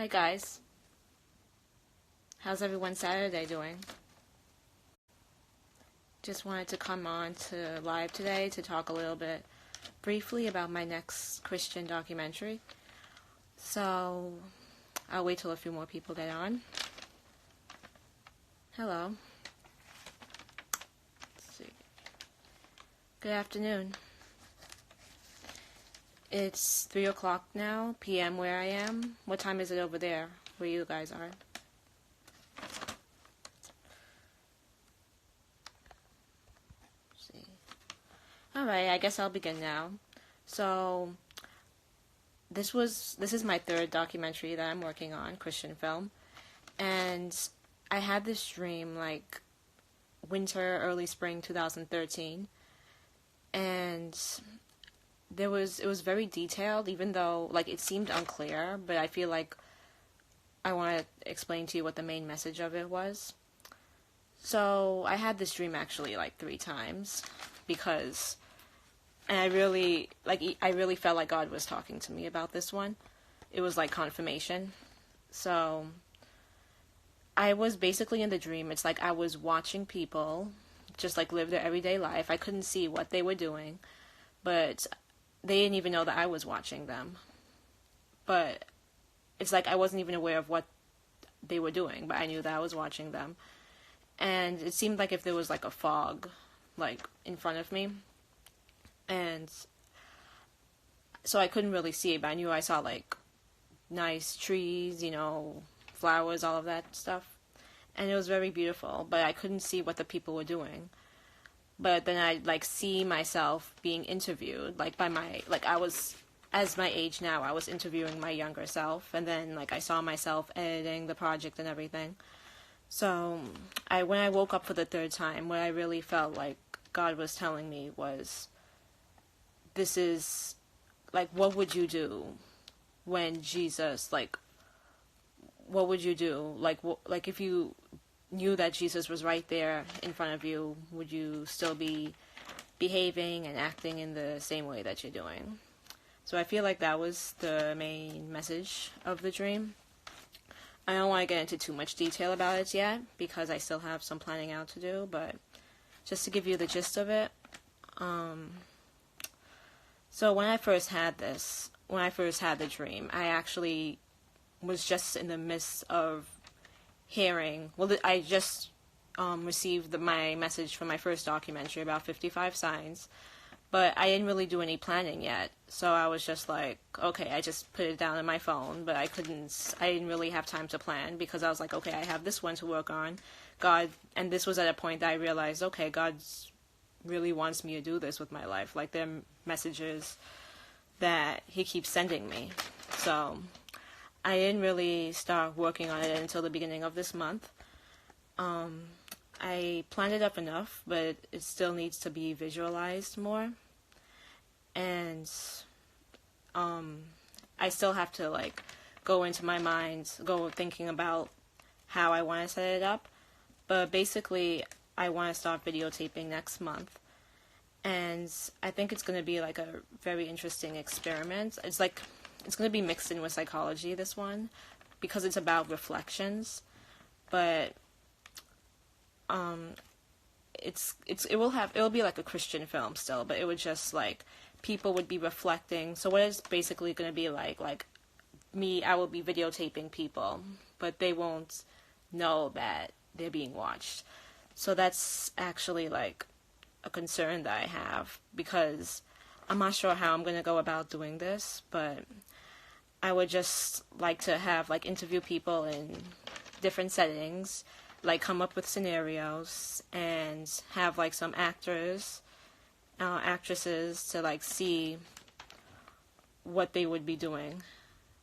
Hi guys. How's everyone Saturday doing? Just wanted to come on to live today to talk a little bit briefly about my next Christian documentary. So, I'll wait till a few more people get on. Hello. Let's see. Good afternoon. It's 3 o'clock now, p.m. where I am. What time is it over there, where you guys are? Let's see. Alright, I guess I'll begin now. So, this is my third documentary that I'm working on, Christian film. And I had this dream, like, winter, early spring 2013. And it was very detailed, even though, like, it seemed unclear, but I feel like I want to explain to you what the main message of it was. So, I had this dream actually, like, 3 times, and I really felt like God was talking to me about this one. It was like confirmation. So, I was basically in the dream, it's like I was watching people just, like, live their everyday life. I couldn't see what they were doing, but they didn't even know that I was watching them. But it's like I wasn't even aware of what they were doing, but I knew that I was watching them. And it seemed like if there was, like, a fog, like, in front of me. And so I couldn't really see it, but I knew I saw, like, nice trees, flowers, all of that stuff. And it was very beautiful, but I couldn't see what the people were doing. But then I'd, like, see myself being interviewed, like, I was, as my age now, I was interviewing my younger self, and then, like, I saw myself editing the project and everything. So, when I woke up for the 3rd time, what I really felt like God was telling me was, this is, like, what would you do when Jesus, like, what would you do? Like, if you knew that Jesus was right there in front of you, would you still be behaving and acting in the same way that you're doing? So I feel like that was the main message of the dream. I don't want to get into too much detail about it yet, because I still have some planning out to do, but just to give you the gist of it. So when I first had the dream, I actually was just in the midst of I just received my message from my first documentary about 55 signs, but I didn't really do any planning yet. So I was just like, okay, I just put it down on my phone, but I didn't really have time to plan, because I was like, okay, I have this one to work on. And this was at a point that I realized, okay, God really wants me to do this with my life. Like, there are messages that he keeps sending me. So I didn't really start working on it until the beginning of this month. I planned it up enough, but it still needs to be visualized more. And I still have to, like, go into my mind, go thinking about how I want to set it up. But basically, I want to start videotaping next month. And I think it's going to be, like, a very interesting experiment. It's going to be mixed in with psychology, this one, because it's about reflections. But it'll be like a Christian film still, but it would just, like, people would be reflecting. So what it's basically going to be like me, I will be videotaping people, but they won't know that they're being watched. So that's actually, like, a concern that I have, because I'm not sure how I'm going to go about doing this, but I would just like to have, like, interview people in different settings, like, come up with scenarios, and have, like, some actresses to, like, see what they would be doing.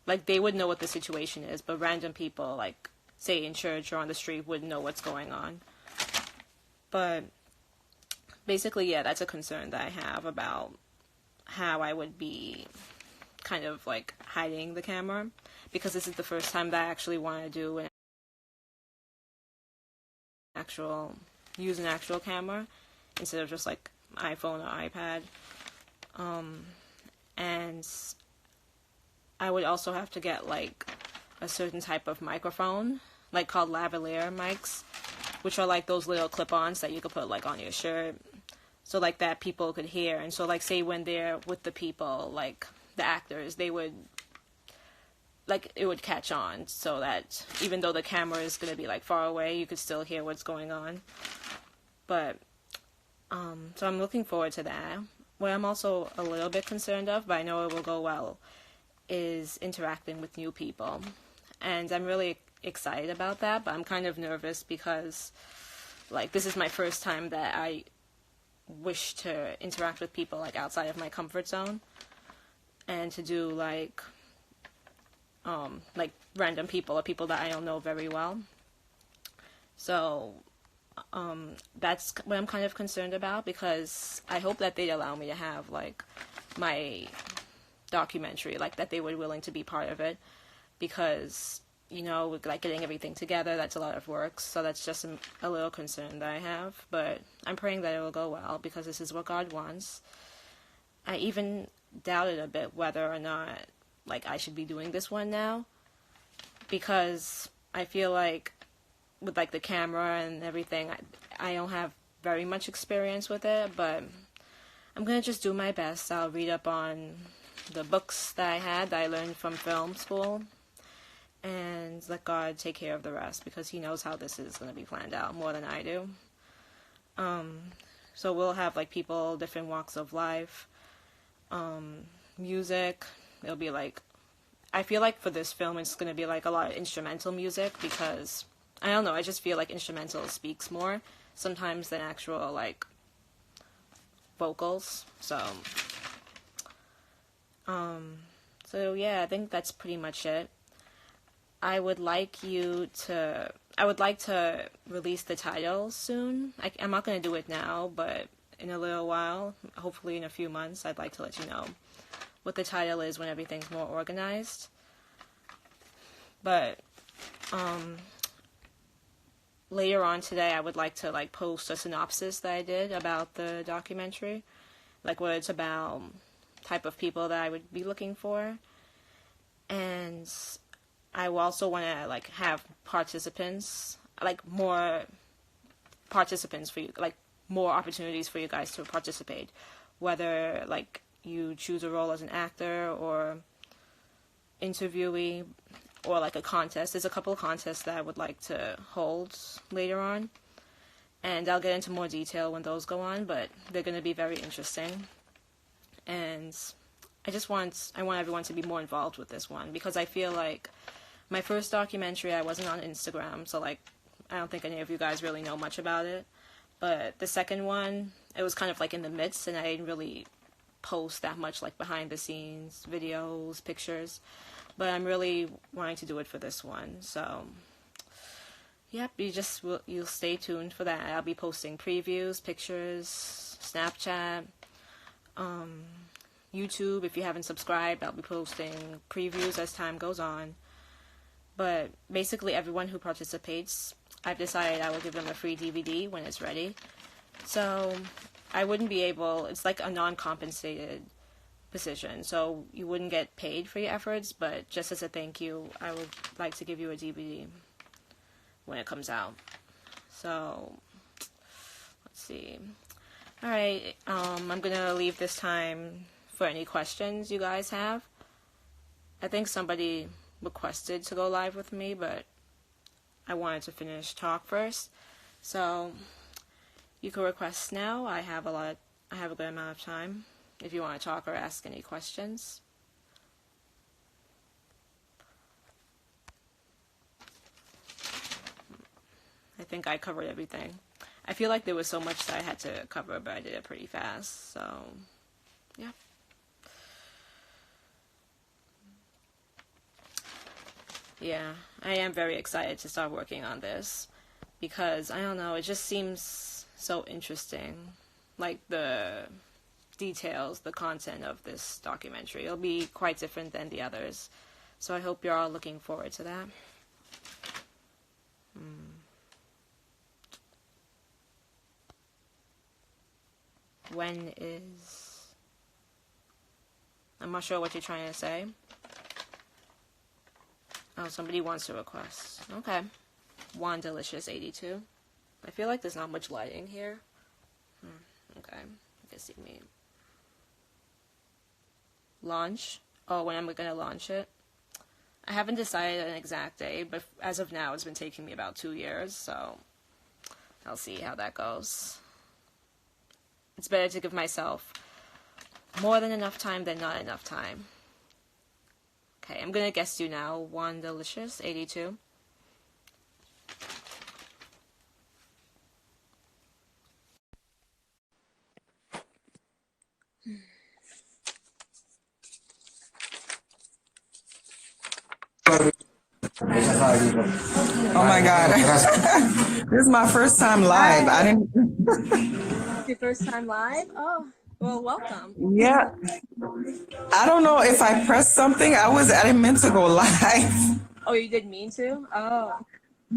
Like, they would know what the situation is, but random people, like, say in church or on the street, wouldn't know what's going on. But basically, yeah, that's a concern that I have about how I would be kind of, like, hiding the camera, because this is the first time that I actually want to do use an actual camera instead of just, like, iPhone or iPad. And I would also have to get, like, a certain type of microphone, like called lavalier mics, which are like those little clip-ons that you could put like on your shirt, so like that people could hear. And so like say when they're with the people, like the actors, they would like it would catch on, so that even though the camera is going to be like far away, you could still hear what's going on. But so I'm looking forward to that. What I'm also a little bit concerned of, but I know it will go well, is interacting with new people. And I'm really excited about that, but I'm kind of nervous because like this is my first time that I wish to interact with people like outside of my comfort zone, and to do like random people or people that I don't know very well. So that's what I'm kind of concerned about, because I hope that they'd allow me to have like my documentary, like that they were willing to be part of it, because you know, with like getting everything together, that's a lot of work. So that's just a little concern that I have, but I'm praying that it will go well, because this is what God wants. I even doubted a bit whether or not like I should be doing this one now, because I feel like with like the camera and everything, I don't have very much experience with it, but I'm gonna just do my best. I'll read up on the books that I learned from film school, and let God take care of the rest, because he knows how this is going to be planned out more than I do. So we'll have like people, different walks of life, music. It'll be like, I feel like for this film it's going to be like a lot of instrumental music, because I don't know, I just feel like instrumental speaks more sometimes than actual like vocals. So yeah, I think that's pretty much it. I would like to release the title soon. I'm not going to do it now, but in a little while, hopefully in a few months, I'd like to let you know what the title is when everything's more organized. But later on today, I would like to like post a synopsis that I did about the documentary, like what it's about, type of people that I would be looking for, and I also want to like have participants, like more participants for you, like more opportunities for you guys to participate, whether like you choose a role as an actor or interviewee, or like a contest. There's a couple of contests that I would like to hold later on, and I'll get into more detail when those go on, but they're going to be very interesting. And I want everyone to be more involved with this one, because I feel like my first documentary, I wasn't on Instagram, so like I don't think any of you guys really know much about it. But the second one, it was kind of like in the midst, and I didn't really post that much like behind the scenes videos, pictures. But I'm really wanting to do it for this one. So yep, you'll stay tuned for that. I'll be posting previews, pictures, Snapchat, YouTube. If you haven't subscribed, I'll be posting previews as time goes on. But basically everyone who participates, I've decided I will give them a free DVD when it's ready. So I wouldn't be able, it's like a non-compensated position, so you wouldn't get paid for your efforts, but just as a thank you, I would like to give you a DVD when it comes out. So let's see. Alright, I'm gonna leave this time for any questions you guys have. I think somebody requested to go live with me, but I wanted to finish talk first. So you can request now. I have a good amount of time if you want to talk or ask any questions. I think I covered everything. I feel like there was so much that I had to cover, but I did it pretty fast. So yeah. Yeah, I am very excited to start working on this, because, I don't know, it just seems so interesting. Like, the details, the content of this documentary. It'll be quite different than the others. So I hope you're all looking forward to that. When is... I'm not sure what you're trying to say. Oh, somebody wants to request. Okay. Juan Delicious 82. I feel like there's not much lighting here. Okay. I guess you mean launch. Oh, when am I gonna launch it? I haven't decided an exact day, but as of now, it's been taking me about 2 years, so I'll see how that goes. It's better to give myself more than enough time than not enough time. Okay, I'm gonna guess you now. One Delicious 82. Oh my God. This is my first time live. I didn't. Your first time live? Oh, well, welcome. Yeah. I don't know if I pressed something. I didn't mean to go live. Oh, you didn't mean to? Oh.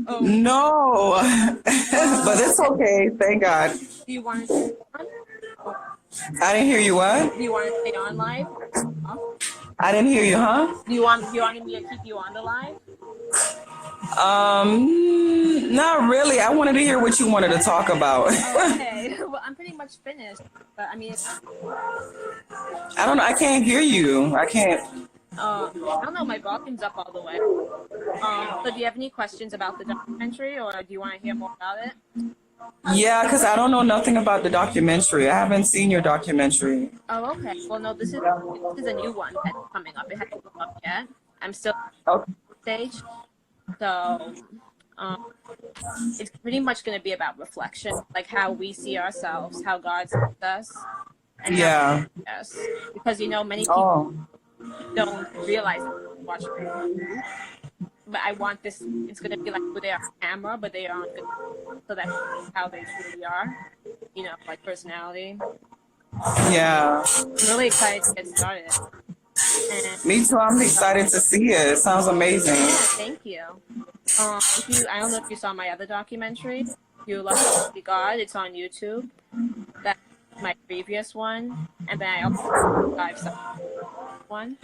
Oh. No. But it's okay. Thank God. Do you want to stay on? I didn't hear you what? Do you want to stay on live? Huh? I didn't hear you, huh? Do you want me to keep you on the live? Not really. I wanted to hear what you wanted to talk about. Oh, okay. Well, I'm pretty much finished. But I mean, I don't know. I can't hear you. I can't. I don't know. My volume's up all the way. So do you have any questions about the documentary, or do you want to hear more about it? Yeah, because I don't know nothing about the documentary. I haven't seen your documentary. Oh, okay. Well, no, this is a new one that's coming up. It hasn't come up yet. I'm still Okay. stage. So it's pretty much going to be about reflection, like how we see ourselves, how God sees us, and Yeah. us. Because many people don't realize watch. But I want this. It's going to be like who they are on camera, but they aren't good. So that's how they truly are. Like personality. Yeah. I'm really excited to get started. And Me too. I'm excited to see it. It sounds amazing. yeah, thank you. I don't know if you saw my other documentary, You Love to Be God. It's on YouTube. That's my previous one, and then I also have one,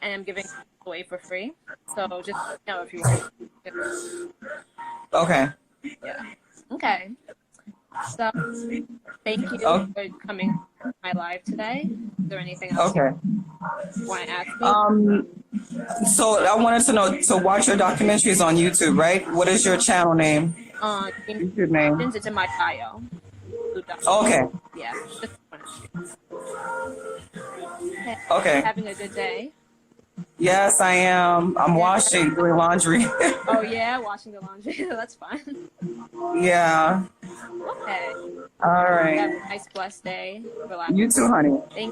and I'm giving it away for free. So just if you. Okay. Yeah. Okay. So thank you for coming to my live today. Is there anything else you want to ask me? So I wanted to know, to watch your documentaries on YouTube, right? What is your channel name? YouTube name. It's in my bio. Okay. Yeah. Okay. Having a good day. Yes, I am. I'm washing, doing laundry. Oh yeah, washing the laundry. That's fun. Yeah. Okay. All right. Have a nice, blessed day. Relax. You too, honey. Thank